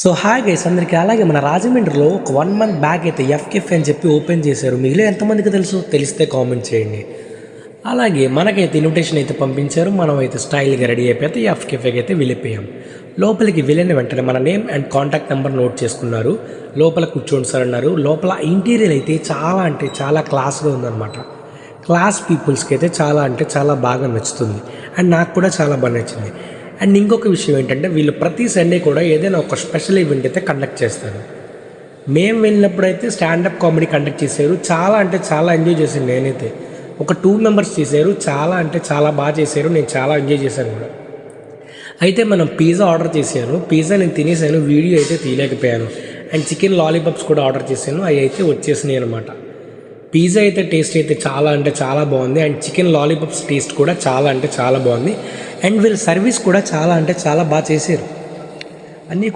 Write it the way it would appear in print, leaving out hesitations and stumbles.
So hi guys అందరికీ. అలాగే మన రాజమండ్రిలో ఒక 1 మంత్ బ్యాక్ అయితే ఎఫ్కెఫ్ అని చెప్పి ఓపెన్ చేశారు. మీలో ఎంతమందికి తెలిస్తే కామెంట్ చేయండి. అలాగే మనకైతే ఇన్విటేషన్ అయితే పంపించారు. మనం అయితే స్టైల్గా రెడీ అయిపోతే ఎఫ్కెఫ్కి అయితే వెళ్ళిపోయాం. లోపలికి వెళ్ళిన వెంటనే మన name and contact number note చేసుకున్నారు. లోపల కూర్చోండి సార్ అన్నారు. లోపల ఇంటీరియర్ అయితే చాలా అంటే చాలా క్లాస్గా ఉందన్నమాట. క్లాస్ పీపుల్స్కి అయితే చాలా అంటే చాలా బాగా నచ్చుతుంది. అండ్ నాకు కూడా చాలా బాగా నచ్చింది. అండ్ ఇంకొక విషయం ఏంటంటే వీళ్ళు ప్రతి సండే కూడా ఏదైనా ఒక స్పెషల్ ఈవెంట్ అయితే కండక్ట్ చేస్తారు. మేము వెళ్ళినప్పుడు అయితే స్టాండప్ కామెడీ కండక్ట్ చేశారు. చాలా అంటే చాలా ఎంజాయ్ చేశాను. నేనైతే ఒక 2 మెంబర్స్ చేశారు. చాలా అంటే చాలా బాగా చేశారు. నేను చాలా ఎంజాయ్ చేశాను కూడా. అయితే మనం పిజ్జా ఆర్డర్ చేశాను. పిజ్జా నేను తినేసాను. వీడియో అయితే తీయలేకపోయాను. అండ్ చికెన్ లాలీపాప్స్ కూడా ఆర్డర్ చేశాను. అవి అయితే వచ్చేసినాయి అనమాట. పిజ్జా అయితే టేస్ట్ అయితే చాలా అంటే చాలా బాగుంది. అండ్ చికెన్ లాలీపాప్స్ టేస్ట్ కూడా చాలా అంటే చాలా బాగుంది. అండ్ వీళ్ళ సర్వీస్ కూడా చాలా అంటే చాలా బాగా చేశారు. అన్నీ